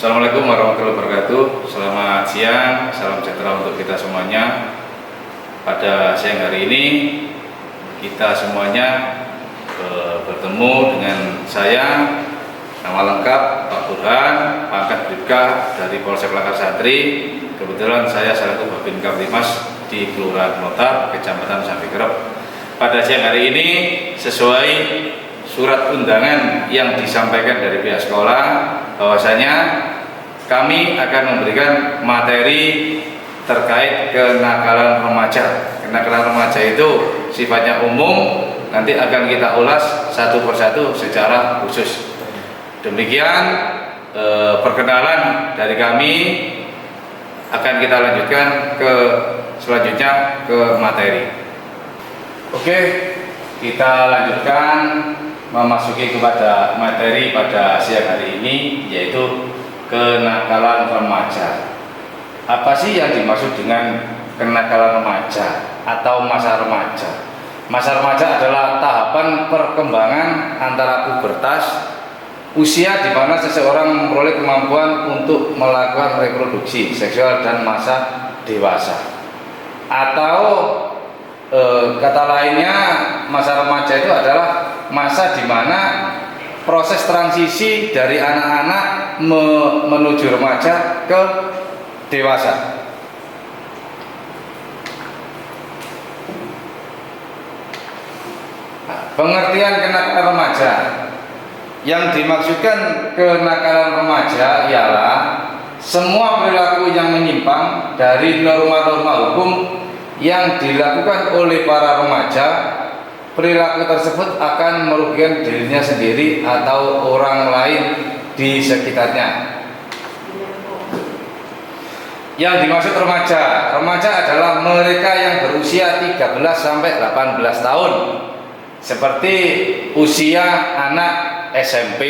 Assalamualaikum warahmatullahi wabarakatuh. Selamat siang, salam sejahtera untuk kita semuanya. Pada siang hari ini kita semuanya bertemu dengan saya, nama lengkap Pak Burhan, pangkat Bribka dari Polsek Langkar Santri. Kebetulan saya selaku Babin Kamtimas di Kelurahan Montar, Kecamatan Sampikerep. Pada siang hari ini sesuai surat undangan yang disampaikan dari pihak sekolah, bahwasanya kami akan memberikan materi terkait kenakalan remaja. Kenakalan remaja itu sifatnya umum, nanti akan kita ulas satu persatu secara khusus. Demikian perkenalan dari kami, akan kita lanjutkan ke selanjutnya ke materi. Oke, kita lanjutkan memasuki kepada materi pada siang hari ini, yaitu kenakalan remaja. Apa sih yang dimaksud dengan kenakalan remaja atau masa remaja? Masa remaja adalah tahapan perkembangan antara pubertas, usia di mana seseorang memperoleh kemampuan untuk melakukan reproduksi seksual, dan masa dewasa. Atau kata lainnya, masa remaja itu adalah masa di mana proses transisi dari anak-anak menuju remaja ke dewasa. Pengertian kenakalan remaja. Yang dimaksudkan kenakalan remaja ialah semua perilaku yang menyimpang dari norma-norma hukum yang dilakukan oleh para remaja. Perilaku tersebut akan merugikan dirinya sendiri atau orang lain di sekitarnya. Yang dimaksud remaja adalah mereka yang berusia 13 sampai 18 tahun. Seperti usia anak SMP,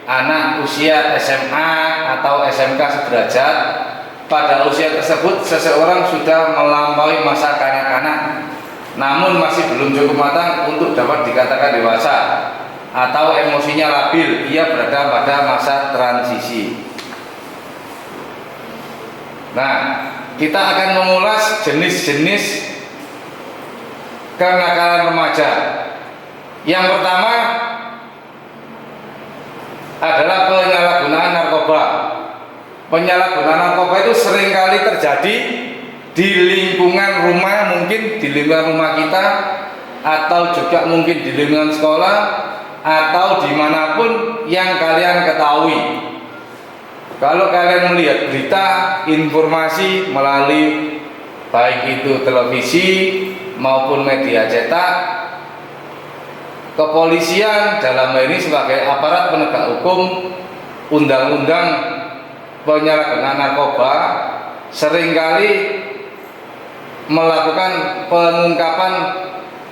anak usia SMA atau SMK sederajat. Pada usia tersebut seseorang sudah melampaui masa kanak-kanak, namun masih belum cukup matang untuk dapat dikatakan dewasa, atau emosinya labil, ia berada pada masa transisi. Nah, kita akan mengulas jenis-jenis kenakalan remaja. Yang pertama adalah penyalahgunaan narkoba. Penyalahgunaan narkoba itu seringkali terjadi di lingkungan rumah, mungkin di lingkungan rumah kita, atau juga mungkin di lingkungan sekolah, atau dimanapun yang kalian ketahui. Kalau kalian melihat berita, informasi melalui baik itu televisi maupun media cetak, kepolisian dalam hal ini sebagai aparat penegak hukum, undang-undang penyalahgunaan narkoba seringkali melakukan pengungkapan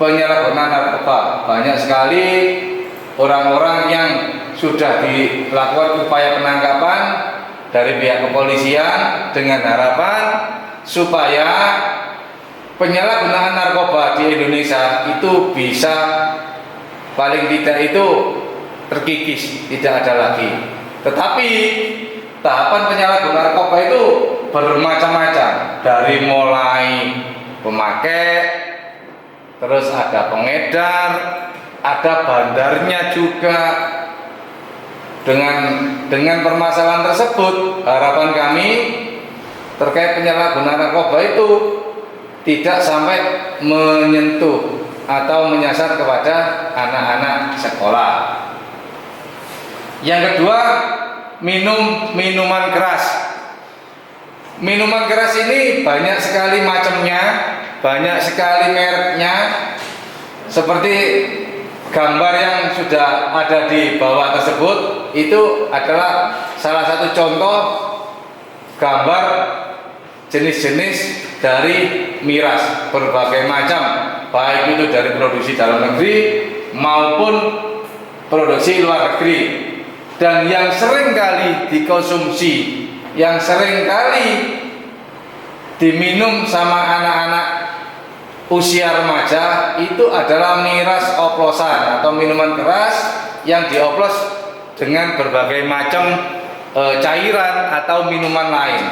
penyalahgunaan narkoba. Banyak sekali orang-orang yang sudah dilakukan upaya penangkapan dari pihak kepolisian dengan harapan supaya penyalahgunaan narkoba di Indonesia itu bisa paling tidak itu terkikis, tidak ada lagi. Tetapi tahapan penyalahgunaan narkoba itu bermacam-macam, dari mulai pemakai, terus ada pengedar, ada bandarnya juga. Dengan permasalahan tersebut, harapan kami terkait penyalahgunaan narkoba itu tidak sampai menyentuh atau menyasar kepada anak-anak sekolah. Yang kedua, minuman keras. Minuman keras ini banyak sekali macamnya, banyak sekali mereknya. Seperti gambar yang sudah ada di bawah tersebut, itu adalah salah satu contoh gambar jenis-jenis dari miras berbagai macam, baik itu dari produksi dalam negeri maupun produksi luar negeri. Dan yang sering kali dikonsumsi, yang sering kali diminum sama anak-anak usia remaja itu adalah miras oplosan atau minuman keras yang dioplos dengan berbagai macam cairan atau minuman lain.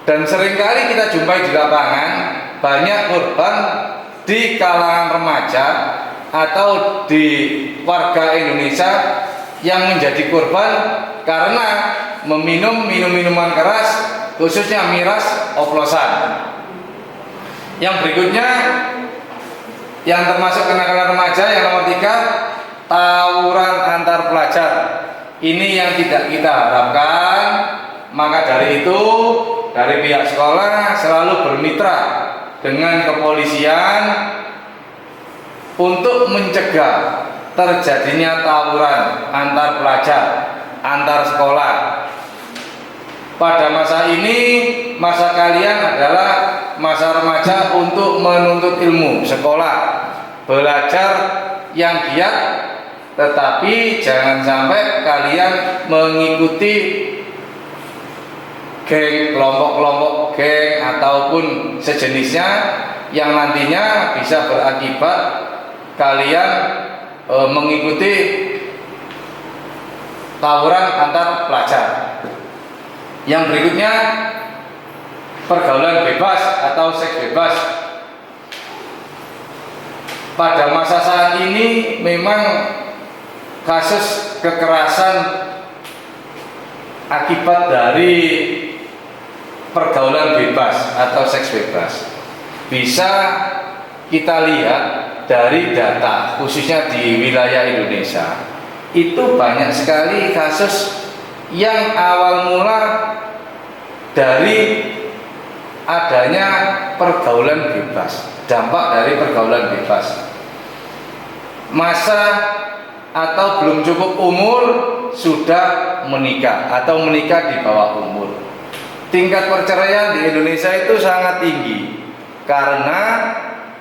Dan seringkali kita jumpai di lapangan banyak korban di kalangan remaja atau di warga Indonesia yang menjadi korban karena meminum minuman keras, khususnya miras oplosan. Yang berikutnya yang termasuk kenakalan remaja yang nomor 3, tawuran antar pelajar. Ini yang tidak kita harapkan. Maka dari itu, dari pihak sekolah selalu bermitra dengan kepolisian untuk mencegah terjadinya tawuran antar pelajar, antar sekolah. Pada masa ini, masa kalian adalah masa remaja untuk menuntut ilmu, sekolah, belajar yang giat, tetapi jangan sampai kalian mengikuti geng, kelompok-kelompok geng ataupun sejenisnya yang nantinya bisa berakibat kalian mengikuti tawuran antar pelajar. Yang berikutnya, pergaulan bebas atau seks bebas. Pada masa saat ini memang kasus kekerasan akibat dari pergaulan bebas atau seks bebas bisa kita lihat dari data, khususnya di wilayah Indonesia. Itu banyak sekali kasus yang awal mula dari adanya pergaulan bebas, dampak dari pergaulan bebas. Masa atau belum cukup umur sudah menikah atau menikah di bawah umur. Tingkat perceraian di Indonesia itu sangat tinggi karena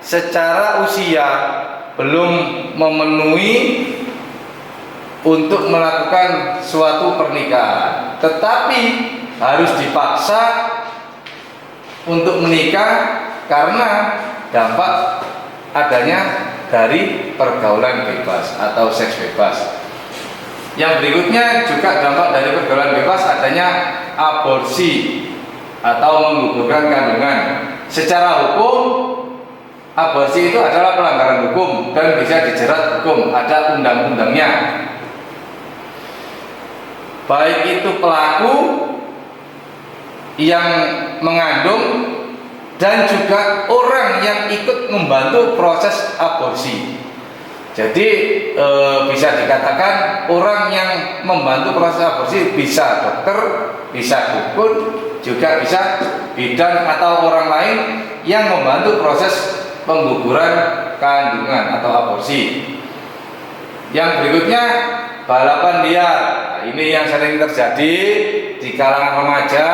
secara usia belum memenuhi untuk melakukan suatu pernikahan, tetapi harus dipaksa untuk menikah karena dampak adanya dari pergaulan bebas atau seks bebas. Yang berikutnya juga dampak dari pergaulan bebas adanya aborsi atau menggugurkan kandungan. Secara hukum, aborsi itu adalah pelanggaran hukum dan bisa dijerat hukum, ada undang-undangnya. Baik itu pelaku yang mengandung dan juga orang yang ikut membantu proses aborsi. Jadi bisa dikatakan orang yang membantu proses aborsi bisa dokter, bisa dukun, juga bisa bidan atau orang lain yang membantu proses pengguguran kandungan atau aborsi. Yang berikutnya, balapan liar. Nah, ini yang sering terjadi di kalangan remaja,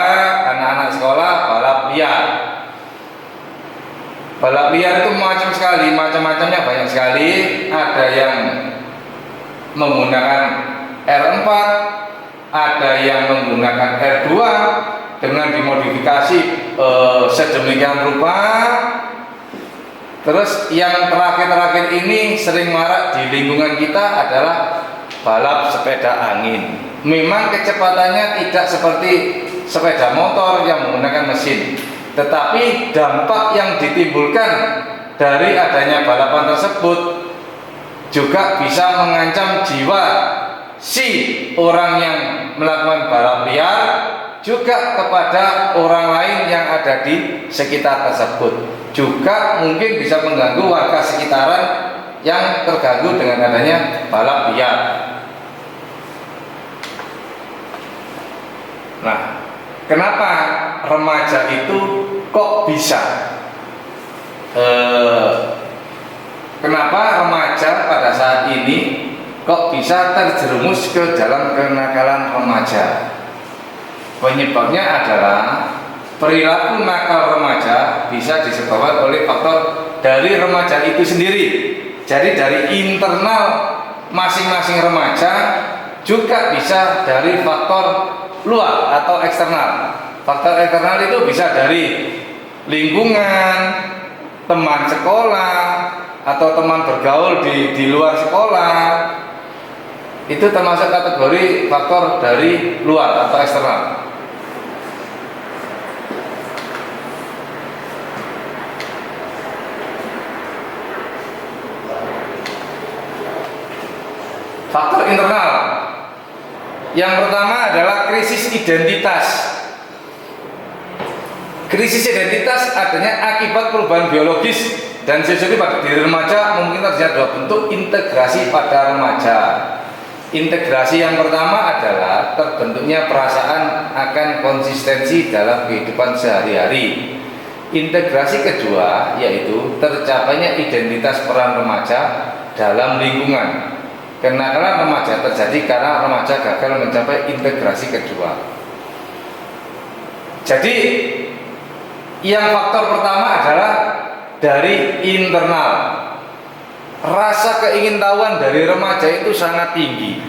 anak-anak sekolah, balap liar. Balap liar itu macam sekali, macam-macamnya banyak sekali. Ada yang menggunakan R4, ada yang menggunakan R2 dengan dimodifikasi sedemikian rupa. Terus yang terakhir-terakhir ini sering marak di lingkungan kita adalah balap sepeda angin. Memang kecepatannya tidak seperti sepeda motor yang menggunakan mesin, tetapi dampak yang ditimbulkan dari adanya balapan tersebut juga bisa mengancam jiwa si orang yang melakukan balap liar juga kepada orang lain yang ada di sekitar tersebut. Juga mungkin bisa mengganggu warga sekitaran yang terganggu dengan adanya balap liar. Nah, kenapa remaja itu kok bisa? Kenapa remaja pada saat ini kok bisa terjerumus ke dalam kenakalan remaja? Penyebabnya adalah perilaku nakal remaja bisa disebabkan oleh faktor dari remaja itu sendiri. Jadi dari internal masing-masing remaja, juga bisa dari faktor luar atau eksternal. Faktor eksternal itu bisa dari lingkungan, teman sekolah, atau teman bergaul di luar sekolah. Itu termasuk kategori faktor dari luar atau eksternal. Faktor internal. Yang pertama adalah krisis identitas. Krisis identitas adanya akibat perubahan biologis dan sosial pada diri remaja, mungkin terjadi dua bentuk integrasi pada remaja. Integrasi yang pertama adalah terbentuknya perasaan akan konsistensi dalam kehidupan sehari-hari. Integrasi kedua yaitu tercapainya identitas peran remaja dalam lingkungan. Kenakalan remaja terjadi karena remaja gagal mencapai integrasi kedua. Jadi yang faktor pertama adalah dari internal. Rasa keingintahuan dari remaja itu sangat tinggi.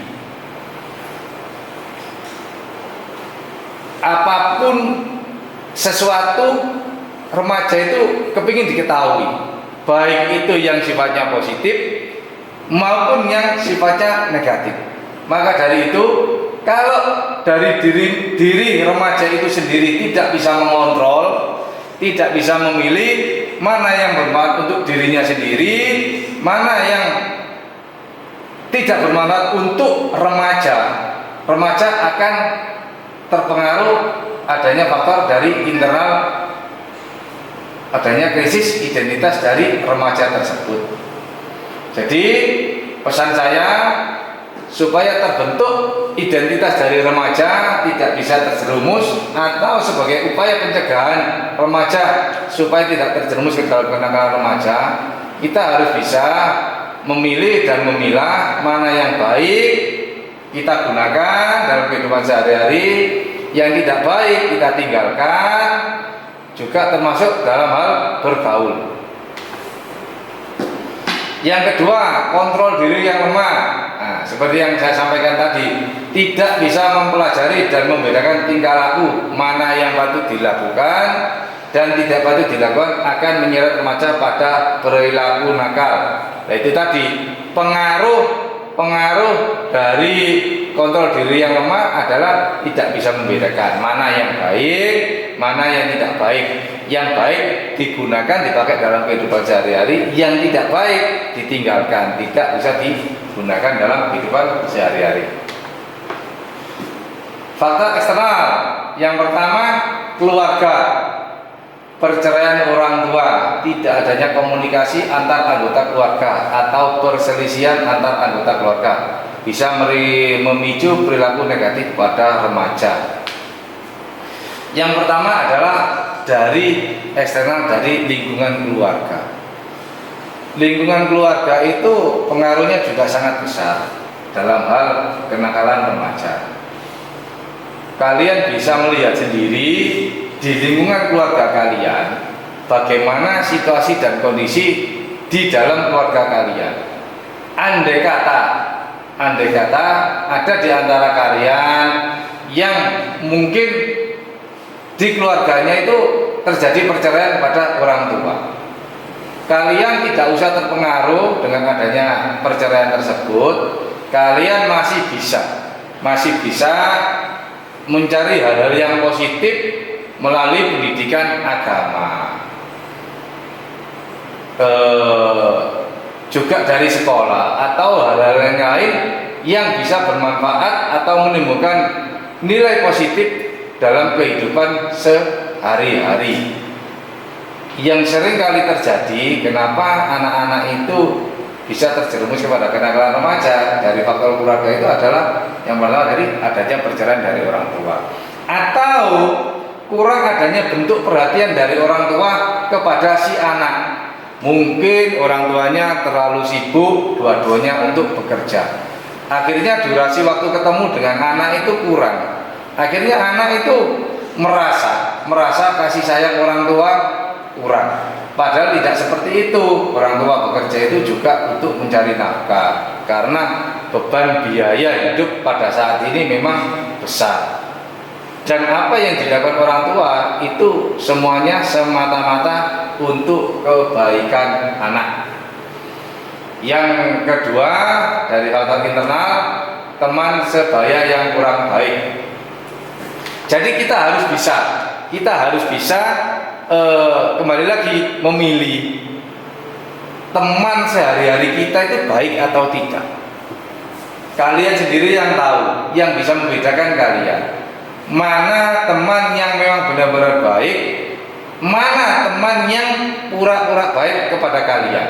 Apapun sesuatu remaja itu kepingin diketahui, baik itu yang sifatnya positif maupun yang sifatnya negatif. Maka dari itu, kalau dari diri remaja itu sendiri tidak bisa mengontrol, tidak bisa memilih mana yang bermanfaat untuk dirinya sendiri, mana yang tidak bermanfaat untuk remaja, remaja akan terpengaruh adanya faktor dari internal, adanya krisis identitas dari remaja tersebut. Jadi pesan saya supaya terbentuk identitas dari remaja tidak bisa terjerumus, atau sebagai upaya pencegahan remaja supaya tidak terjerumus ke dalam kenakalan remaja, kita harus bisa memilih dan memilah mana yang baik kita gunakan dalam kehidupan sehari-hari, yang tidak baik kita tinggalkan, juga termasuk dalam hal bergaul. Yang kedua, kontrol diri yang lemah. Nah, seperti yang saya sampaikan tadi, tidak bisa mempelajari dan membedakan tingkah laku mana yang patut dilakukan dan tidak patut dilakukan, akan menyeret remaja pada perilaku nakal. Nah, itu tadi pengaruh dari kontrol diri yang lemah adalah tidak bisa membedakan mana yang baik, mana yang tidak baik. Yang baik digunakan, dipakai dalam kehidupan sehari-hari, yang tidak baik ditinggalkan, tidak bisa digunakan dalam kehidupan sehari-hari. Faktor eksternal yang pertama, keluarga, perceraian orang tua, tidak adanya komunikasi antar anggota keluarga atau perselisihan antar anggota keluarga bisa memicu perilaku negatif pada remaja. Yang pertama adalah dari eksternal, dari lingkungan keluarga. Lingkungan keluarga itu pengaruhnya juga sangat besar dalam hal kenakalan remaja. Kalian bisa melihat sendiri di lingkungan keluarga kalian bagaimana situasi dan kondisi di dalam keluarga kalian. Andai kata ada di antara kalian yang mungkin di keluarganya itu terjadi perceraian pada orang tua, kalian tidak usah terpengaruh dengan adanya perceraian tersebut. Kalian masih bisa mencari hal-hal yang positif melalui pendidikan agama, juga dari sekolah atau hal-hal yang lain yang bisa bermanfaat atau menimbulkan nilai positif dalam kehidupan sehari-hari. Yang sering kali terjadi, kenapa anak-anak itu bisa terjerumus kepada kenakalan remaja dari faktor keluarga itu adalah yang pertama dari adanya perceraian dari orang tua, atau kurang adanya bentuk perhatian dari orang tua kepada si anak. Mungkin orang tuanya terlalu sibuk dua-duanya untuk bekerja, akhirnya durasi waktu ketemu dengan anak itu kurang. Akhirnya anak itu merasa kasih sayang orang tua kurang. Padahal tidak seperti itu. Orang tua bekerja itu juga untuk mencari nafkah, karena beban biaya hidup pada saat ini memang besar. Dan apa yang dilakukan orang tua itu semuanya semata-mata untuk kebaikan anak. Yang kedua, dari faktor internal, teman sebaya yang kurang baik. Jadi kita harus bisa kembali lagi memilih teman sehari-hari kita itu baik atau tidak. Kalian sendiri yang tahu, yang bisa membedakan kalian mana teman yang memang benar-benar baik, mana teman yang pura-pura baik kepada kalian.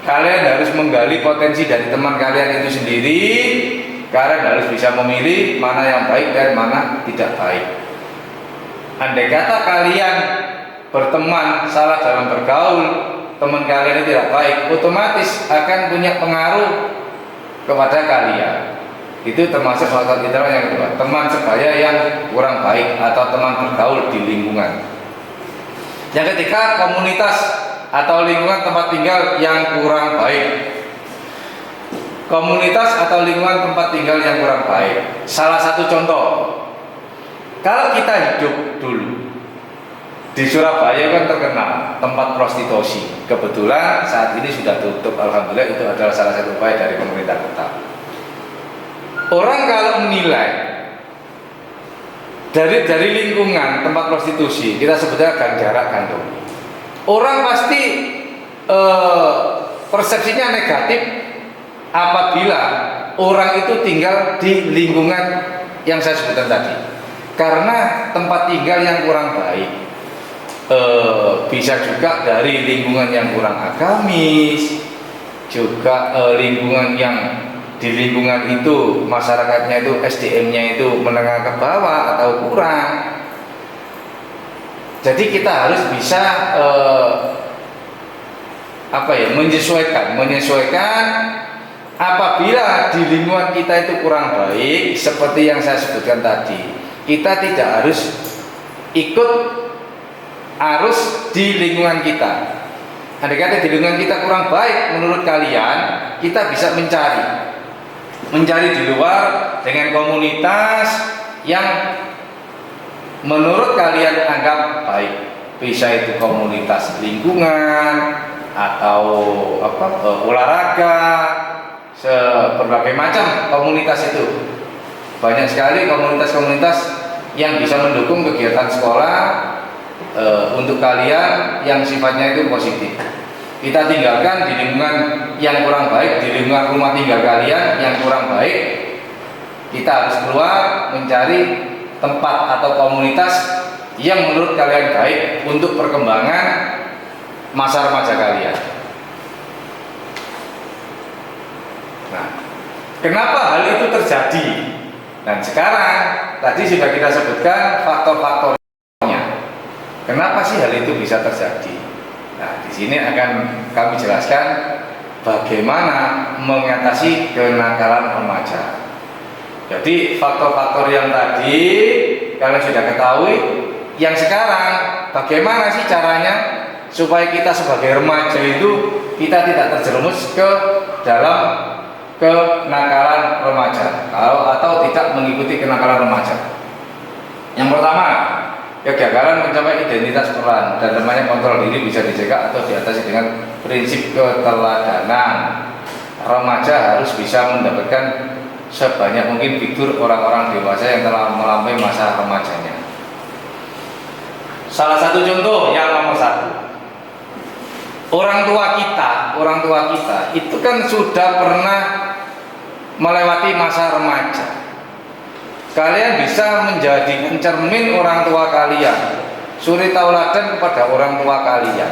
Kalian harus menggali potensi dari teman kalian itu sendiri. Kalian harus bisa memilih mana yang baik dan mana tidak baik. Andai kata kalian berteman salah dalam bergaul, teman kalian itu tidak baik, otomatis akan punya pengaruh kepada kalian. Itu termasuk faktor internal yang kedua, teman sebaya yang kurang baik atau teman bergaul di lingkungan. Yang ketiga, komunitas atau lingkungan tempat tinggal yang kurang baik. Komunitas atau lingkungan tempat tinggal yang kurang baik. Salah satu contoh, kalau kita hidup dulu di Surabaya kan terkenal tempat prostitusi. Kebetulan saat ini sudah tutup, alhamdulillah. Itu adalah salah satu upaya dari pemerintah kota. Orang kalau menilai dari lingkungan tempat prostitusi, kita sebutnya gang jarak gantung, orang pasti persepsinya negatif apabila orang itu tinggal di lingkungan yang saya sebutkan tadi. Karena tempat tinggal yang kurang baik, bisa juga dari lingkungan yang kurang agamis, juga lingkungan yang di lingkungan itu masyarakatnya itu SDM-nya itu menengah ke bawah atau kurang. Jadi kita harus bisa menyesuaikan. Apabila di lingkungan kita itu kurang baik, seperti yang saya sebutkan tadi, kita tidak harus ikut arus di lingkungan kita. Andai kata di lingkungan kita kurang baik menurut kalian, kita bisa mencari di luar dengan komunitas yang menurut kalian anggap baik. Bisa itu komunitas lingkungan atau olahraga, berbagai macam komunitas itu. Banyak sekali komunitas-komunitas yang bisa mendukung kegiatan sekolah untuk kalian yang sifatnya itu positif. Kita tinggalkan di lingkungan yang kurang baik, di lingkungan rumah tinggal kalian yang kurang baik. Kita harus keluar mencari tempat atau komunitas yang menurut kalian baik untuk perkembangan masa remaja kalian. Nah, kenapa hal itu terjadi? Dan sekarang tadi sudah kita sebutkan faktor-faktornya. Kenapa sih hal itu bisa terjadi? Nah, di sini akan kami jelaskan bagaimana mengatasi kenakalan remaja. Jadi faktor-faktor yang tadi kalian sudah ketahui. Yang sekarang bagaimana sih caranya supaya kita sebagai remaja itu kita tidak terjerumus ke dalam kenakalan remaja atau tidak mengikuti kenakalan remaja. Yang pertama, kegagalan mencapai identitas peran dan lemahnya kontrol diri bisa dicegah atau diatasi dengan prinsip keteladanan. Remaja harus bisa mendapatkan sebanyak mungkin figur orang-orang dewasa yang telah melampaui masa remajanya. Salah satu contoh yang nomor satu, orang tua kita itu kan sudah pernah melewati masa remaja. kalian bisa menjadikan cermin orang tua kalian, suri tauladan kepada orang tua kalian.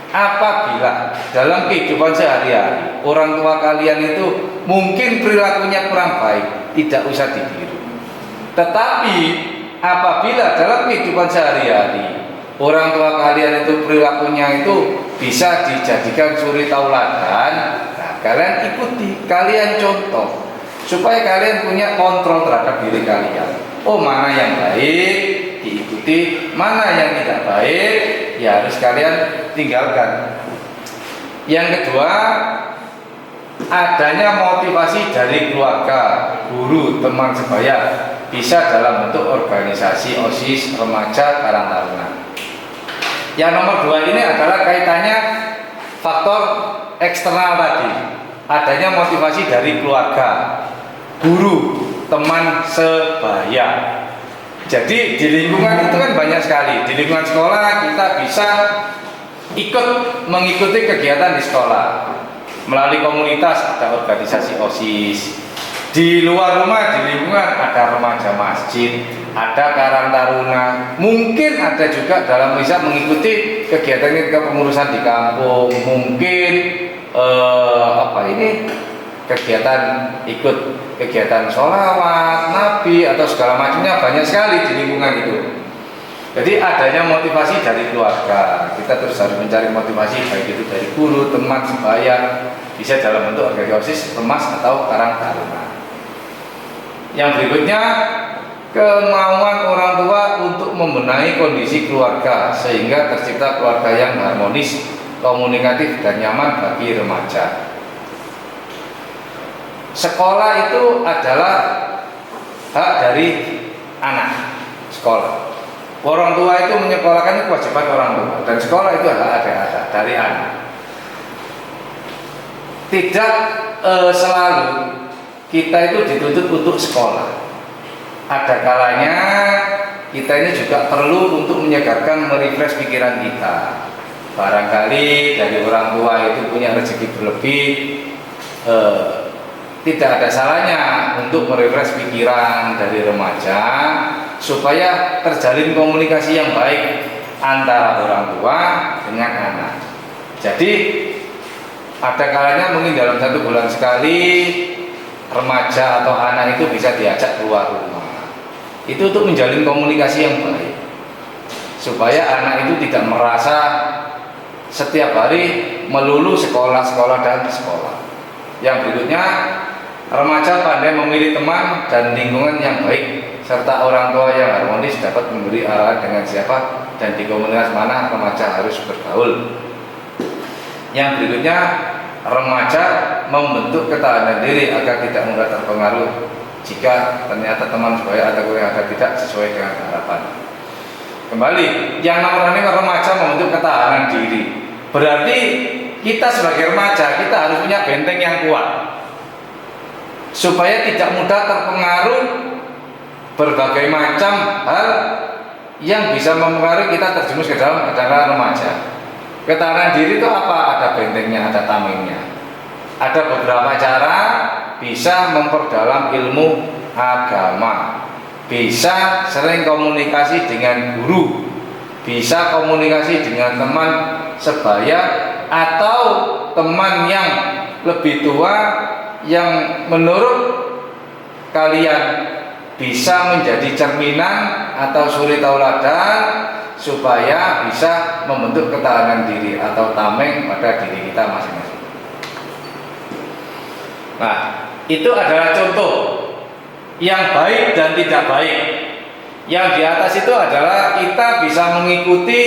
Apabila dalam kehidupan sehari-hari orang tua kalian itu mungkin perilakunya kurang baik, tidak usah ditiru. Tetapi apabila dalam kehidupan sehari-hari orang tua kalian itu perilakunya itu bisa dijadikan suri tauladan, nah, kalian ikuti, kalian contoh, supaya kalian punya kontrol terhadap diri kalian. Oh, mana yang baik diikuti, mana yang tidak baik ya harus kalian tinggalkan. Yang kedua, adanya motivasi dari keluarga, guru, teman sebaya, bisa dalam bentuk organisasi, OSIS, remaja, karang taruna. Yang nomor dua ini adalah kaitannya faktor eksternal tadi, adanya motivasi dari keluarga, guru, teman sebaya. Jadi di lingkungan itu kan banyak sekali. Di lingkungan sekolah kita bisa mengikuti kegiatan di sekolah melalui komunitas, ada organisasi OSIS. Di luar rumah, di lingkungan ada remaja masjid, ada karang taruna. Mungkin ada juga dalam bisa mengikuti kegiatan kepengurusan di kampung. Mungkin kegiatan ikut kegiatan sholawat, nabi atau segala macamnya, banyak sekali di lingkungan itu. Jadi adanya motivasi dari keluarga, kita terus harus mencari motivasi, baik itu dari guru, teman sebaya, bisa dalam bentuk organisasi OSIS, remas atau karang taruna. Yang berikutnya, kemauan orang tua untuk membenahi kondisi keluarga sehingga tercipta keluarga yang harmonis, komunikatif dan nyaman bagi remaja. Sekolah itu adalah hak dari anak sekolah. Orang tua itu menyekolahkan, itu kewajiban orang tua, dan sekolah itu adalah hak dari anak. Tidak selalu kita itu dituntut untuk sekolah. Ada kalanya kita ini juga perlu untuk menyegarkan, merefresh pikiran kita. Barangkali dari orang tua itu punya rezeki berlebih, tidak ada salahnya untuk merefresh pikiran dari remaja supaya terjalin komunikasi yang baik antara orang tua dengan anak. Jadi ada kalanya mungkin dalam 1 bulan sekali remaja atau anak itu bisa diajak keluar rumah. Itu untuk menjalin komunikasi yang baik, supaya anak itu tidak merasa setiap hari melulu sekolah dan sekolah. Yang berikutnya, remaja pandai memilih teman dan lingkungan yang baik, serta orang tua yang harmonis dapat memberi arahan dengan siapa dan di komunitas mana remaja harus bergaul. Yang berikutnya, remaja membentuk ketahanan diri agar tidak mudah terpengaruh jika ternyata teman sebaya atau yang ada tidak sesuai dengan harapan. Kembali, yang nomor ini remaja membentuk ketahanan diri. Berarti kita sebagai remaja, kita harus punya benteng yang kuat supaya tidak mudah terpengaruh berbagai macam hal yang bisa mempengaruhi kita terjerumus ke dalam remaja. Ketahanan diri itu apa? Ada bentengnya, ada tamengnya. Ada beberapa cara bisa memperdalam ilmu agama, bisa sering komunikasi dengan guru, bisa komunikasi dengan teman sebaya atau teman yang lebih tua yang menurut kalian bisa menjadi cerminan atau suri tauladan supaya bisa membentuk ketahanan diri atau tameng pada diri kita masing-masing. Nah, itu adalah contoh yang baik dan tidak baik. Yang di atas itu adalah kita bisa mengikuti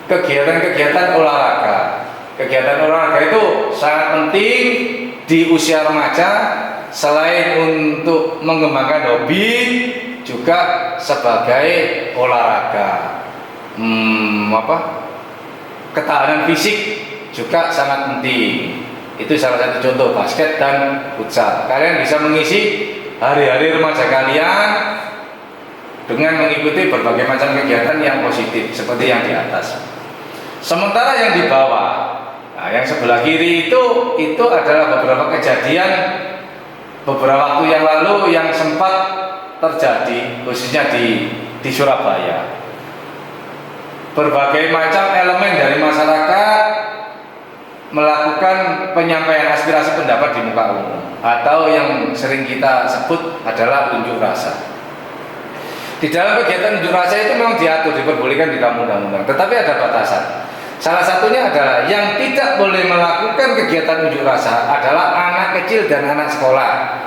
kegiatan-kegiatan olahraga. Kegiatan olahraga itu sangat penting di usia remaja, selain untuk mengembangkan hobi, juga sebagai olahraga. Ketahanan fisik juga sangat penting. Itu salah satu contoh basket dan futsal. Kalian bisa mengisi hari-hari remaja kalian dengan mengikuti berbagai macam kegiatan yang positif seperti yang di atas. Sementara yang di bawah, nah, yang sebelah kiri itu adalah beberapa kejadian beberapa waktu yang lalu yang sempat terjadi khususnya di Surabaya. Berbagai macam elemen dari masyarakat melakukan penyampaian aspirasi pendapat di muka umum atau yang sering kita sebut adalah unjuk rasa. Di dalam kegiatan unjuk rasa itu memang diatur, diperbolehkan di dalam undang-undang, tetapi ada batasan. Salah satunya adalah yang tidak boleh melakukan kegiatan unjuk rasa adalah anak kecil dan anak sekolah.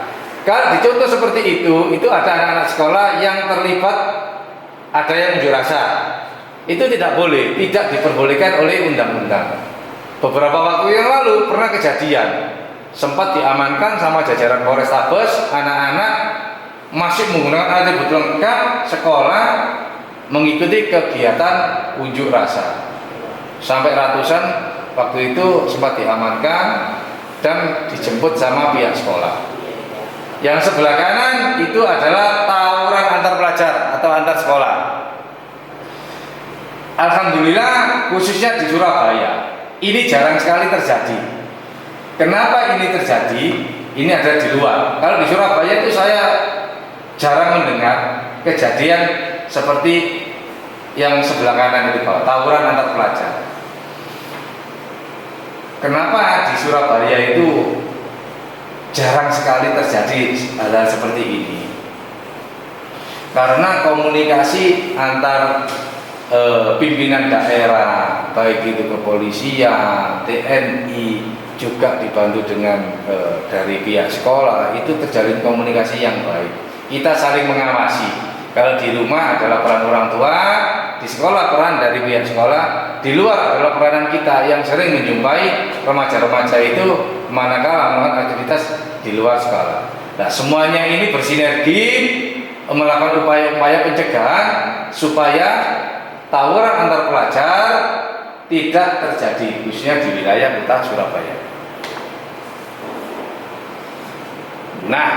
Kalau dicontoh seperti itu ada anak-anak sekolah yang terlibat ada yang unjuk rasa. Itu tidak boleh, tidak diperbolehkan oleh undang-undang. Beberapa waktu yang lalu pernah kejadian, sempat diamankan sama jajaran Polrestabes, anak-anak masih menggunakan atribut lengkap sekolah mengikuti kegiatan unjuk rasa. Sampai ratusan waktu itu sempat diamankan dan dijemput sama pihak sekolah. Yang sebelah kanan itu adalah tawuran antar pelajar atau antar sekolah. Alhamdulillah khususnya di Surabaya ini jarang sekali terjadi. Kenapa ini terjadi? Ini ada di luar. Kalau di Surabaya itu saya jarang mendengar kejadian seperti yang sebelah kanan itu, tawuran antar pelajar. Kenapa di Surabaya itu jarang sekali terjadi hal seperti ini? Karena komunikasi antar pimpinan daerah, baik itu kepolisian, TNI, juga dibantu dengan dari pihak sekolah, itu terjalin komunikasi yang baik. Kita saling mengawasi. Kalau di rumah adalah peran orang tua, di sekolah peran dari pihak sekolah, di luar adalah peranan kita yang sering menjumpai remaja-remaja itu manakala melakukan aktivitas di luar sekolah. Nah, semuanya ini bersinergi melakukan upaya-upaya pencegahan supaya tawuran antar pelajar tidak terjadi, khususnya di wilayah kota Surabaya. Nah,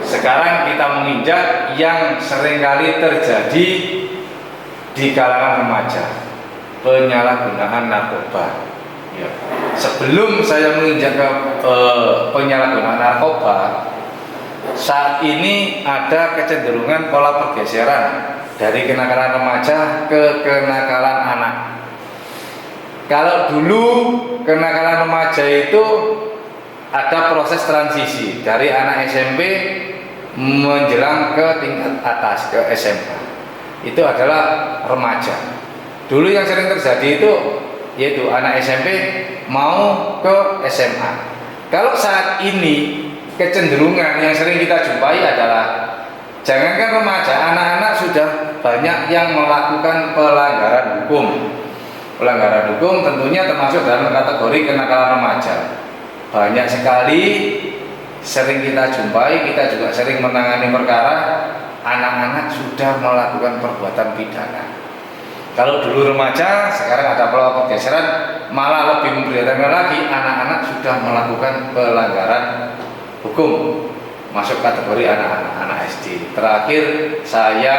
sekarang kita menginjak yang seringkali terjadi di kalangan remaja, penyalahgunaan narkoba. Ya. Sebelum saya menginjak ke penyalahgunaan narkoba, saat ini ada kecenderungan pola pergeseran dari kenakalan remaja ke kenakalan anak. Kalau dulu kenakalan remaja itu ada proses transisi dari anak SMP menjelang ke tingkat atas, ke SMA. Itu adalah remaja. Dulu yang sering terjadi itu yaitu anak SMP mau ke SMA. Kalau saat ini kecenderungan yang sering kita jumpai adalah jangankan remaja, anak-anak sudah banyak yang melakukan pelanggaran hukum. Pelanggaran hukum tentunya termasuk dalam kategori kenakalan remaja. Banyak sekali sering kita jumpai, kita juga sering menangani perkara anak-anak sudah melakukan perbuatan pidana. Kalau dulu remaja, sekarang ada pola pergeseran, malah lebih memprihatinkan lagi, anak-anak sudah melakukan pelanggaran hukum, masuk kategori anak-anak SD. Terakhir saya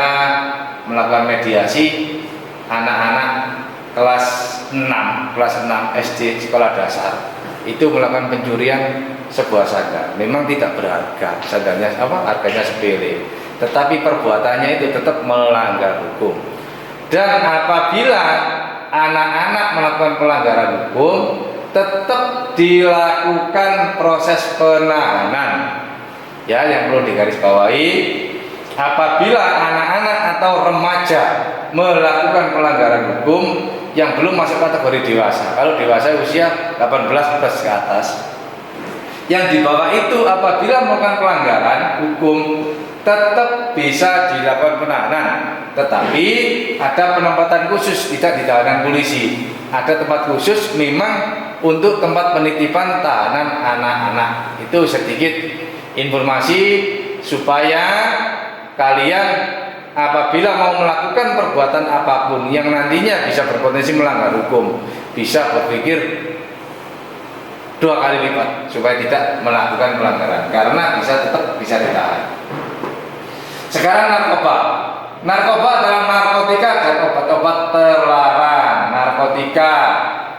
melakukan mediasi anak-anak kelas 6 SD sekolah dasar. Itu melakukan pencurian sebuah sandal. Memang tidak berharga, sandalnya harganya sepele, tetapi perbuatannya itu tetap melanggar hukum. Dan apabila anak-anak melakukan pelanggaran hukum, tetap dilakukan proses penahanan. Ya, yang perlu digarisbawahi, apabila anak-anak atau remaja melakukan pelanggaran hukum yang belum masuk kategori dewasa, kalau dewasa usia 18 plus ke atas, yang di bawah itu apabila melakukan pelanggaran hukum tetap bisa dilakukan penahanan, tetapi ada penempatan khusus, tidak di tahanan polisi, ada tempat khusus memang untuk tempat penitipan tahanan anak-anak. Itu sedikit informasi supaya kalian apabila mau melakukan perbuatan apapun yang nantinya bisa berpotensi melanggar hukum, bisa berpikir 2 kali lipat supaya tidak melakukan pelanggaran, karena tetap bisa ditahan. Sekarang narkoba adalah narkotika dan obat-obat terlarang. Narkotika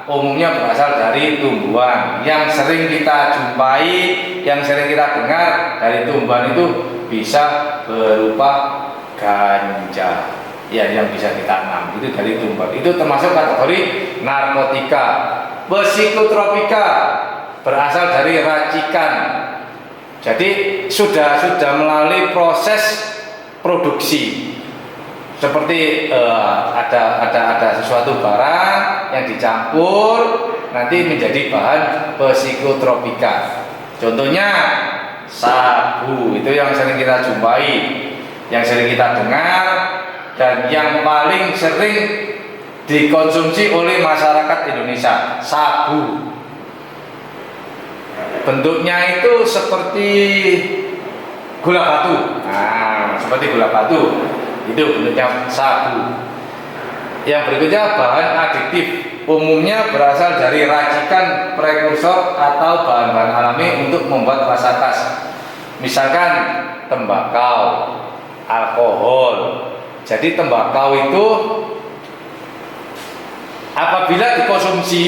umumnya berasal dari tumbuhan. Yang sering kita jumpai, yang sering kita dengar dari tumbuhan itu bisa berupa ganja ya yang bisa ditanam, itu dari tumbal. Itu termasuk kategori narkotika. Psikotropika berasal dari racikan. Jadi sudah melalui proses produksi. Seperti ada sesuatu barang yang dicampur nanti menjadi bahan psikotropika. Contohnya sabu, itu yang sering kita jumpai, yang sering kita dengar, dan yang paling sering dikonsumsi oleh masyarakat Indonesia, sabu. Bentuknya itu seperti gula batu. Nah, seperti gula batu. Itu bentuknya sabu. Yang berikutnya bahan adiktif, umumnya berasal dari racikan prekursor atau bahan-bahan alami untuk membuat rasa khas. Misalkan tembakau, alkohol. Jadi tembakau itu apabila dikonsumsi,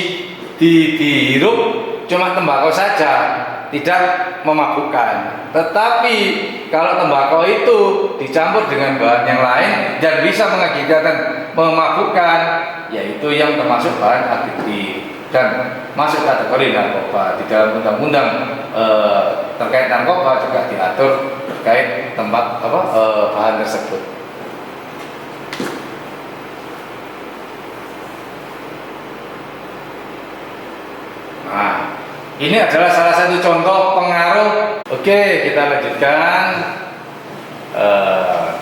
dihirup cuma tembakau saja, tidak memabukkan. Tetapi kalau tembakau itu dicampur dengan bahan yang lain dan bisa mengakibatkan memabukkan, yaitu yang termasuk bahan adiktif dan masuk kategori narkoba. Di dalam undang-undang terkait narkoba juga diatur terkait bahan tersebut. Nah, ini adalah salah satu contoh pengaruh. Oke, kita lanjutkan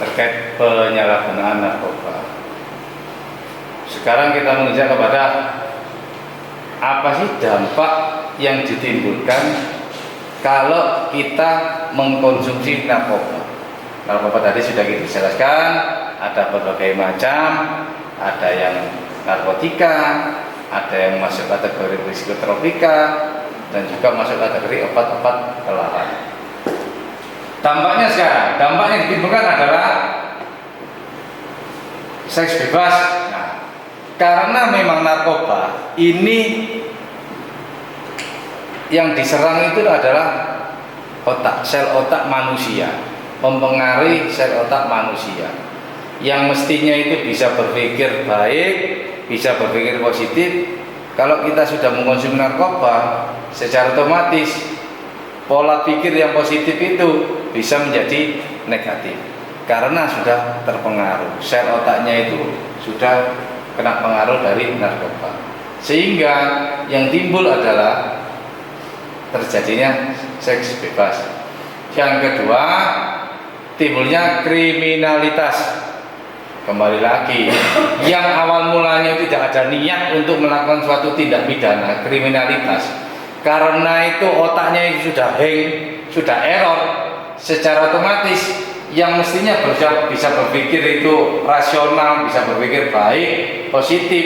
terkait penyalahgunaan narkoba. Sekarang kita menginjak kepada apa sih dampak yang ditimbulkan kalau kita mengkonsumsi narkoba. Narkoba tadi sudah kita jelaskan, ada berbagai macam, ada yang narkotika, ada yang masuk kategori psikotropika, dan juga masuk kategori obat-obat terlarang. Dampaknya sekarang, dampak yang ditimbulkan adalah seks bebas. Nah, karena memang narkoba ini yang diserang itu adalah otak, sel otak manusia, mempengaruhi sel otak manusia yang mestinya itu bisa berpikir baik, bisa berpikir positif. Kalau kita sudah mengkonsumsi narkoba, secara otomatis pola pikir yang positif itu bisa menjadi negatif karena sudah terpengaruh, sel otaknya itu sudah kena pengaruh dari narkoba, sehingga yang timbul adalah terjadinya seks bebas. Yang kedua, timbulnya kriminalitas. Kembali lagi, yang awal mulanya tidak ada niat untuk melakukan suatu tindak pidana, kriminalitas, karena itu otaknya itu sudah hang, sudah error, secara otomatis yang mestinya bisa berpikir itu rasional, bisa berpikir baik, positif,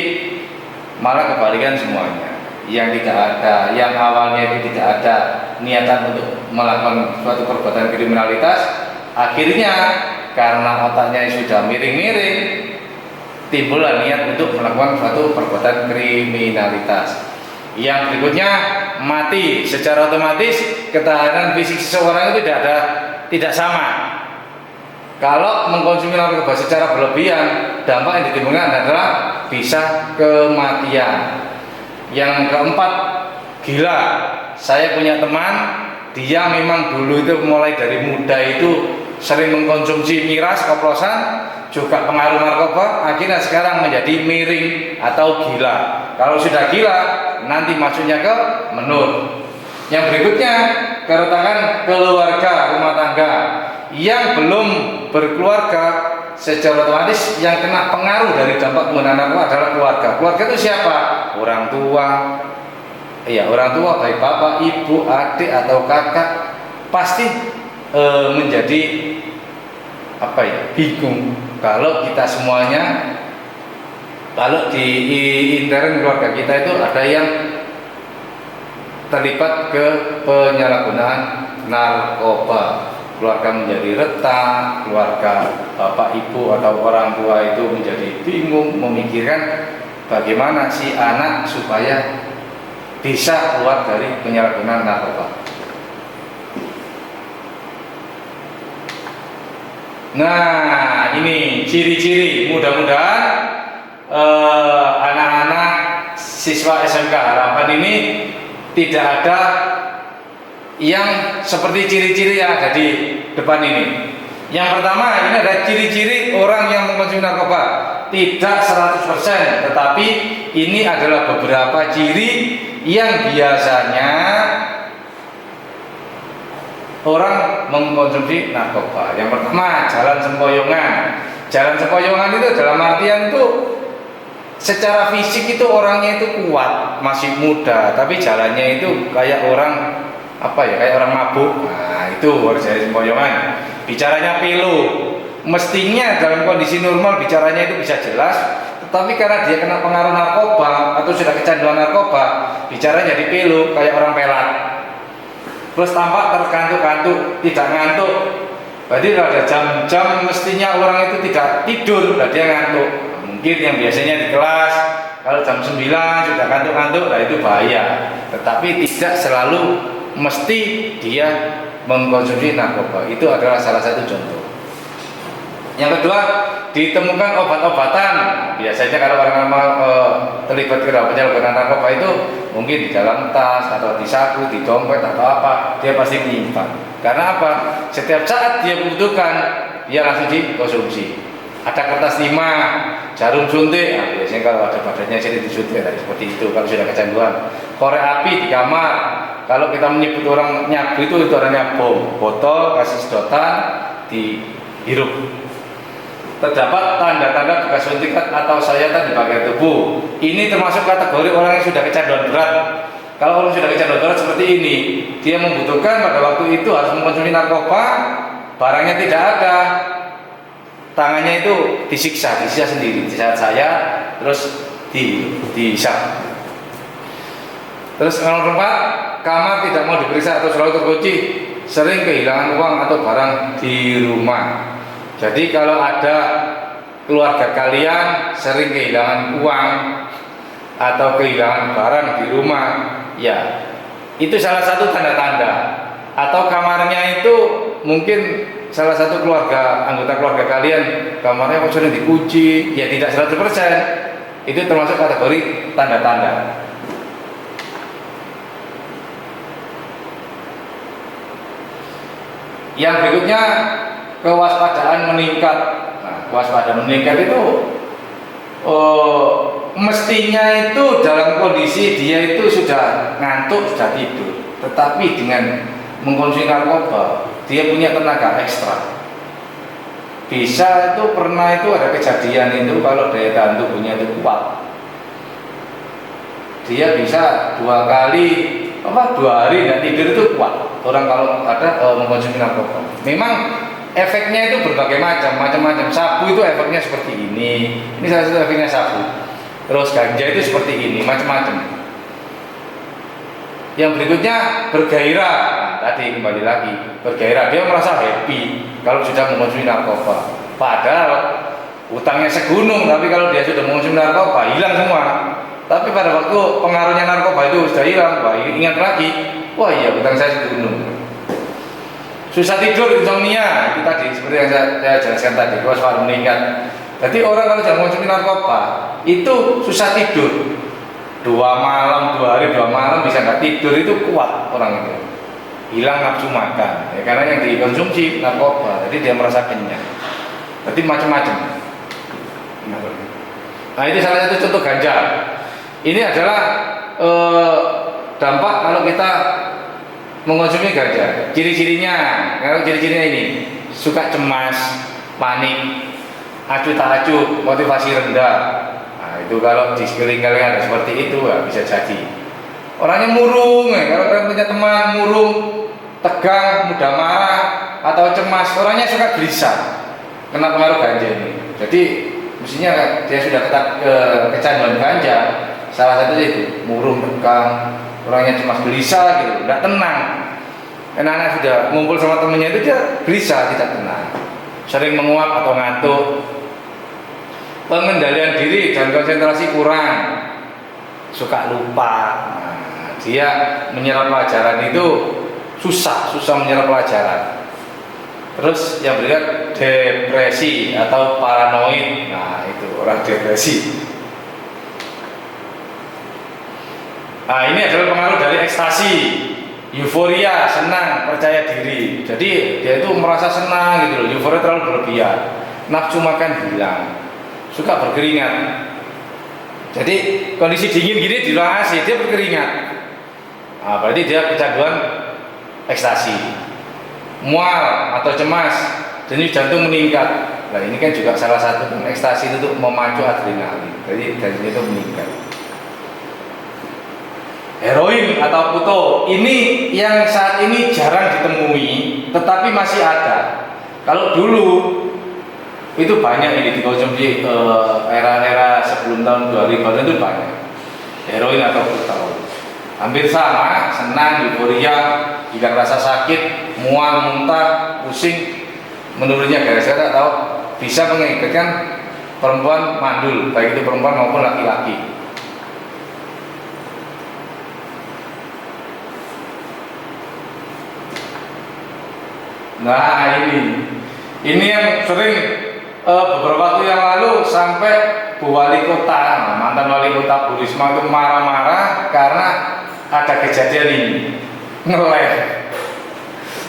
malah kebalikan semuanya. Yang tidak ada, yang awalnya itu tidak ada niatan untuk melakukan suatu perbuatan kriminalitas, akhirnya karena otaknya sudah miring-miring, timbullah niat untuk melakukan suatu perbuatan kriminalitas. Yang berikutnya, mati. Secara otomatis ketahanan fisik seseorang itu tidak sama. Kalau mengkonsumsi narkoba secara berlebihan, dampak yang ditimbulkan adalah bisa kematian. Yang keempat, gila. Saya punya teman, dia memang dulu itu mulai dari muda itu sering mengkonsumsi miras, oplosan, juga pengaruh narkoba, akhirnya sekarang menjadi miring atau gila. Kalau sudah gila, nanti masuknya ke menur. Yang berikutnya, keretakan keluarga, rumah tangga. Yang belum berkeluarga, secara otomatis yang kena pengaruh dari dampak penggunaan narkoba adalah keluarga. Keluarga itu siapa? Orang tua. Iya, orang tua, baik bapak, ibu, adik atau kakak, pasti menjadi bingung kalau kita semuanya, kalau di intern keluarga kita itu ada yang terlibat ke penyalahgunaan narkoba. Keluarga menjadi retak, keluarga bapak ibu atau orang tua itu menjadi bingung memikirkan bagaimana si anak supaya bisa keluar dari penyalahgunaan narkoba. Nah, ini ciri-ciri. Mudah-mudahan anak-anak siswa SMK Harapan ini tidak ada yang seperti ciri-ciri yang ada di depan ini. Yang pertama, ini ada ciri-ciri orang yang mengkonsumsi narkoba. Tidak 100%, tetapi ini adalah beberapa ciri yang biasanya orang mengkonsumsi narkoba. Yang pertama, jalan sempoyongan. Jalan sempoyongan itu dalam artian itu secara fisik itu orangnya itu kuat, masih muda, tapi jalannya itu kayak orang kayak orang mabuk. Nah, itu harus jalan sempoyongan. Bicaranya pilu. Mestinya dalam kondisi normal bicaranya itu bisa jelas, tetapi karena dia kena pengaruh narkoba atau sudah kecanduan narkoba, bicara jadi pilu kayak orang pelat. Terus tampak terkantuk-kantuk, tidak ngantuk. Berarti ada jam-jam mestinya orang itu tidak tidur, dia ngantuk. Mungkin yang biasanya di kelas kalau jam 9 sudah kantuk-kantuk, itu bahaya. Tetapi tidak selalu mesti dia mengkonsumsi narkoba. Itu adalah salah satu contoh. Yang kedua, ditemukan obat-obatan. Biasanya kalau orang terlibat penyalahgunaan narkoba itu mungkin di dalam tas atau di saku, di dompet atau apa, dia pasti menyimpan. Karena apa? Setiap saat dia butuhkan, dia langsung dikonsumsi. Ada kertas timah, jarum suntik. Nah, biasanya kalau ada badannya sini disuntik seperti itu. Kalau sudah kecanduan, korek api di kamar. Kalau kita menyebut orang nyabu itu orangnya bom, botol kasih sedotan dihirup. Terdapat tanda-tanda bekas suntikan atau sayatan di bagian tubuh. Ini termasuk kategori orang yang sudah kecanduan berat. Kalau orang sudah kecanduan berat seperti ini, dia membutuhkan pada waktu itu harus mengkonsumsi narkoba, barangnya tidak ada, tangannya itu disiksa sendiri. Di saat saya terus dihisap. Terus nomor 4, kamar tidak mau diperiksa atau selalu terkunci, sering kehilangan uang atau barang di rumah. Jadi kalau ada keluarga kalian sering kehilangan uang atau kehilangan barang di rumah, ya itu salah satu tanda-tanda. Atau kamarnya itu mungkin salah satu anggota keluarga kalian kamarnya sering dikunci, ya tidak 100%. Itu termasuk kategori tanda-tanda. Yang berikutnya, kewaspadaan meningkat. Nah, kewaspadaan meningkat itu mestinya itu dalam kondisi dia itu sudah ngantuk, sudah tidur, tetapi dengan mengkonsumsi narkoba dia punya tenaga ekstra. Bisa itu pernah itu ada kejadian itu kalau daya tahan tubuhnya itu kuat, dia bisa 2 hari dan tidur itu kuat. Orang kalau ada mengkonsumsi narkoba, memang efeknya itu berbagai macam-macam. Sabu itu efeknya seperti ini salah satu efeknya sabu. Terus ganja itu seperti ini, macam-macam. Yang berikutnya bergairah. Nah, tadi kembali lagi bergairah, dia merasa happy kalau sudah mengkonsumsi narkoba. Padahal utangnya segunung, tapi kalau dia sudah mengkonsumsi narkoba hilang semua. Tapi pada waktu pengaruhnya narkoba itu sudah hilang, ingat lagi, wah iya utang saya segunung. Susah tidur, insomnia, itu tadi seperti yang saya jelaskan tadi, kewaspadaan meningkat. Jadi orang kalau sudah mengkonsumsi narkoba itu susah tidur, 2 hari 2 malam bisa nggak tidur, itu kuat orang itu, hilang nafsu makan, ya, karena yang dikonsumsi narkoba, jadi dia merasa kenyang. Jadi macam-macam. Nah, ini salah satu contoh ganja. Ini adalah dampak kalau kita mengkonsumsi ganja. Ciri-cirinya, kalau ciri-cirinya ini suka cemas, panik, acuh tak acuh, motivasi rendah. Nah, itu kalau di sekeliling kalian ada seperti itu, ya bisa jadi. Orangnya murung, kalau kalian punya teman murung, tegang, mudah marah atau cemas, orangnya suka gelisah, kena pengaruh ganja ini. Jadi mestinya dia sudah kecanduan ganja. Salah satunya itu murung, tegang, orangnya cemas, gelisah gitu, tidak tenang. Anak-anak sudah ngumpul sama temennya itu dia gelisah, tidak tenang, sering menguap atau ngantuk. Pengendalian diri dan konsentrasi kurang, suka lupa. Nah, dia menyerap pelajaran itu susah menyerap pelajaran. Terus yang berikutnya depresi atau paranoid. Nah, itu orang depresi. Nah, ini adalah pengaruh dari ekstasi, euforia, senang, percaya diri. Jadi dia itu merasa senang gitu loh, euforia terlalu berlebihan, nafsu makan hilang, suka berkeringat. Jadi kondisi dingin gini di ruang AC dia berkeringat. Nah, berarti dia kecanduan ekstasi. Mual atau cemas, denyut jantung meningkat. Nah, ini kan juga salah satu ekstasi itu untuk memacu adrenalin. Jadi denyut itu meningkat. Heroin atau puto ini yang saat ini jarang ditemui, tetapi masih ada. Kalau dulu itu banyak ini dikonsumsi era-era sebelum tahun 2000 itu banyak. Heroin atau puto hampir sama, senang, euforia, hilang rasa sakit, mual, muntah, pusing, menurunnya garis kata atau bisa mengakibatkan perempuan mandul, baik itu perempuan maupun laki-laki. Nah, ini yang sering beberapa waktu yang lalu sampai Bu Wali Kota, mantan Wali Kota Bu Risma itu marah-marah karena ada kejadian ini ngeleh.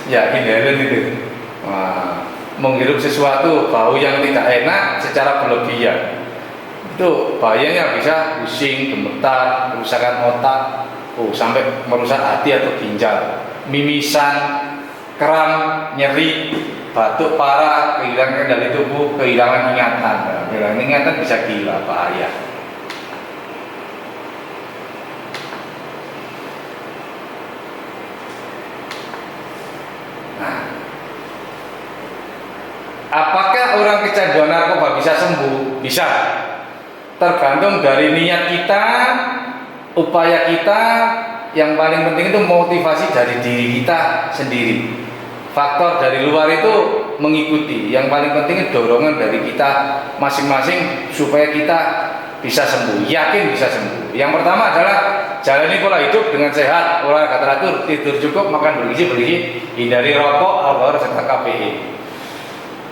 Ya, inhalen itu. Nah, menghirup sesuatu bau yang tidak enak secara berlebihan. Itu bahayanya bisa pusing, gemetar, kerusakan otak, sampai merusak hati atau ginjal, mimisan, kram, nyeri, batuk parah, kehilangan kendali tubuh, kehilangan ingatan. Nah, kehilangan ingatan bisa gila, bahaya. Nah, apakah orang kecanduan narkoba bisa sembuh? Bisa. Tergantung dari niat kita, upaya kita. Yang paling penting itu motivasi dari diri kita sendiri. Faktor dari luar itu mengikuti. Yang paling penting itu dorongan dari kita masing-masing supaya kita bisa sembuh, yakin bisa sembuh. Yang pertama adalah jalani pola hidup dengan sehat, olahraga teratur, tidur cukup, makan bergizi, hindari rokok, alkohol serta kafein.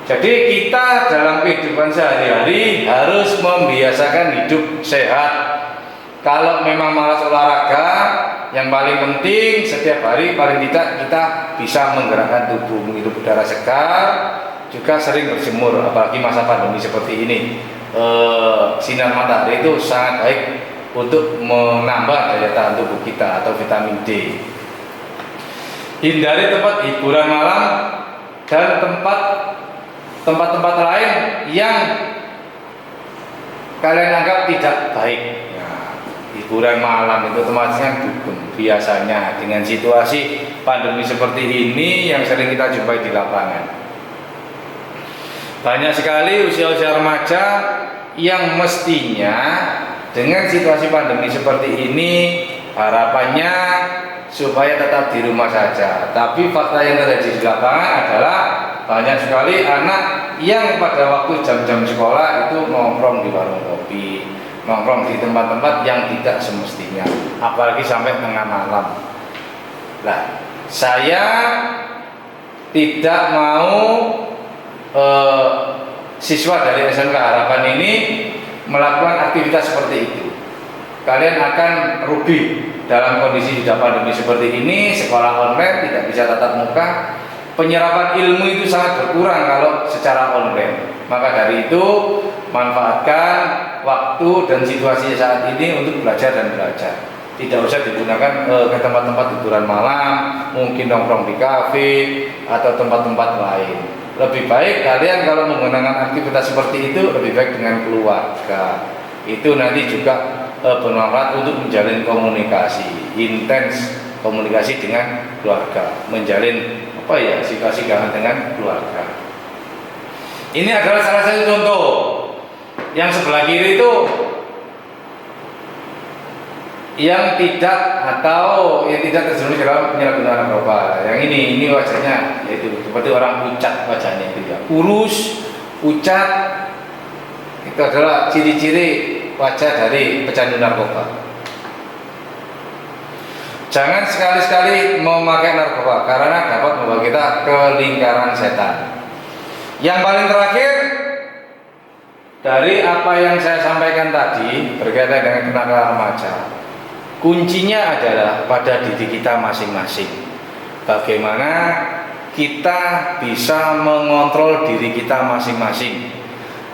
Jadi kita dalam kehidupan sehari-hari harus membiasakan hidup sehat. Kalau memang malas olahraga, yang paling penting setiap hari paling tidak kita bisa menggerakkan tubuh, menghirup udara segar, juga sering berjemur, apalagi masa pandemi seperti ini. Sinar matahari itu sangat baik untuk menambah daya tahan tubuh kita atau vitamin D. Hindari tempat hiburan malam dan tempat-tempat lain yang kalian anggap tidak baik. Hiburan malam itu otomatis kan dukun. Biasanya dengan situasi pandemi seperti ini yang sering kita jumpai di lapangan, banyak sekali usia-usia remaja yang mestinya dengan situasi pandemi seperti ini harapannya supaya tetap di rumah saja. Tapi fakta yang terjadi di lapangan adalah banyak sekali anak yang pada waktu jam-jam sekolah itu nongkrong di warung kopi, nongkrong di tempat-tempat yang tidak semestinya, apalagi sampai tengah malam. Nah, saya tidak mau siswa dari SMK Harapan ini melakukan aktivitas seperti itu. Kalian akan rugi dalam kondisi sudah pandemi seperti ini. Sekolah online tidak bisa tatap muka, penyerapan ilmu itu sangat berkurang kalau secara online. Maka dari itu manfaatkan waktu dan situasi saat ini untuk belajar dan belajar. Tidak usah digunakan ke tempat-tempat hiburan malam, mungkin nongkrong di kafe atau tempat-tempat lain. Lebih baik kalian kalau menggunakan aktivitas seperti itu lebih baik dengan keluarga. Itu nanti juga bermanfaat untuk menjalin komunikasi intens, komunikasi dengan keluarga, menjalin situasi hangat dengan keluarga. Ini adalah salah satu contoh. Yang sebelah kiri itu yang tidak terjerumus dalam penyalahgunaan narkoba. Yang ini wajahnya yaitu seperti orang pucat, wajahnya itu ya kurus, pucat. Itu adalah ciri-ciri wajah dari pecandu narkoba. Jangan sekali-sekali memakai narkoba karena dapat membawa kita ke lingkaran setan. Yang paling terakhir dari apa yang saya sampaikan tadi berkaitan dengan kenakalan remaja, kuncinya adalah pada diri kita masing-masing. Bagaimana kita bisa mengontrol diri kita masing-masing,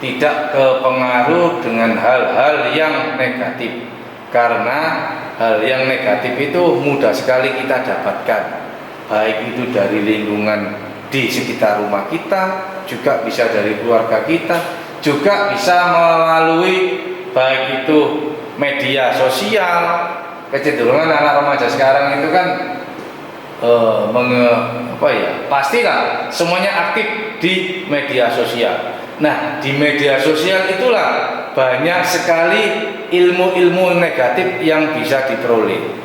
tidak kepengaruh dengan hal-hal yang negatif. Karena hal yang negatif itu mudah sekali kita dapatkan, baik itu dari lingkungan di sekitar rumah kita, juga bisa dari keluarga kita, juga bisa melalui baik itu media sosial. Kecenderungan anak remaja sekarang itu kan pastilah semuanya aktif di media sosial. Nah, di media sosial itulah banyak sekali ilmu-ilmu negatif yang bisa diperoleh.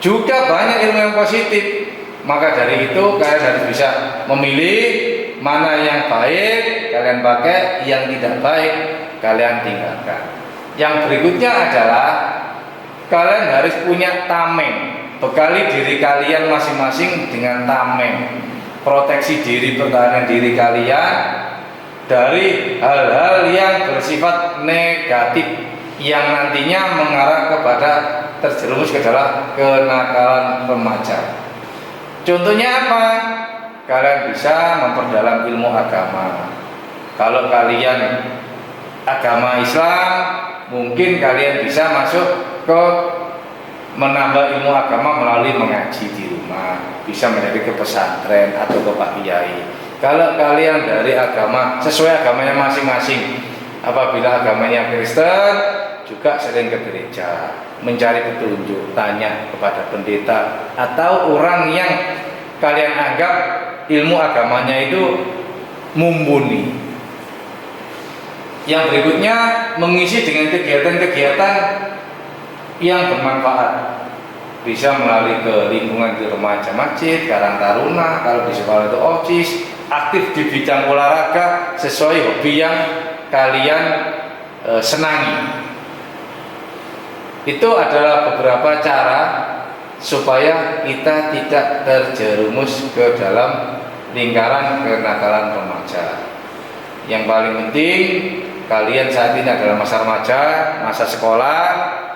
Juga banyak ilmu yang positif. Maka dari itu kalian harus bisa memilih mana yang baik kalian pakai, yang tidak baik kalian tinggalkan. Yang berikutnya adalah kalian harus punya tameng. Bekali diri kalian masing-masing dengan tameng. Proteksi diri, pertahanan diri kalian dari hal-hal yang bersifat negatif yang nantinya mengarah kepada terjerumus ke dalam kenakalan remaja. Contohnya apa? Kalian bisa memperdalam ilmu agama. Kalau kalian agama Islam, mungkin kalian bisa masuk ke menambah ilmu agama melalui mengaji di rumah, bisa menjadi ke pesantren atau ke Pak Kiai. Kalau kalian dari agama sesuai agamanya masing-masing, apabila agamanya Kristen, juga sering ke gereja, mencari petunjuk, tanya kepada pendeta atau orang yang kalian anggap ilmu agamanya itu mumpuni. Yang berikutnya, mengisi dengan kegiatan-kegiatan yang bermanfaat. Bisa melalui ke lingkungan di remaja masjid, Karang Taruna, kalau di sekolah itu OSIS, aktif di bidang olahraga sesuai hobi yang kalian senangi. Itu adalah beberapa cara supaya kita tidak terjerumus ke dalam lingkaran kenakalan remaja. Yang paling penting, kalian saat ini adalah masa remaja, masa sekolah.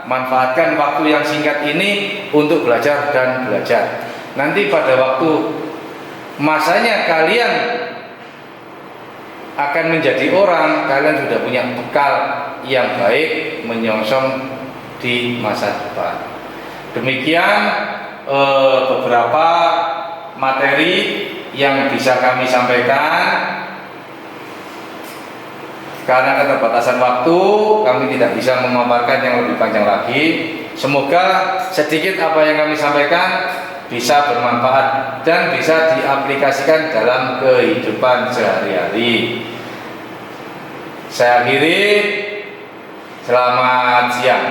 Manfaatkan waktu yang singkat ini untuk belajar dan belajar. Nanti pada waktu masanya kalian akan menjadi orang, kalian sudah punya bekal yang baik menyongsong di masa depan. Demikian beberapa materi yang bisa kami sampaikan. Karena keterbatasan waktu, kami tidak bisa memaparkan yang lebih panjang lagi. Semoga sedikit apa yang kami sampaikan bisa bermanfaat dan bisa diaplikasikan dalam kehidupan sehari-hari. Saya akhiri, selamat siang.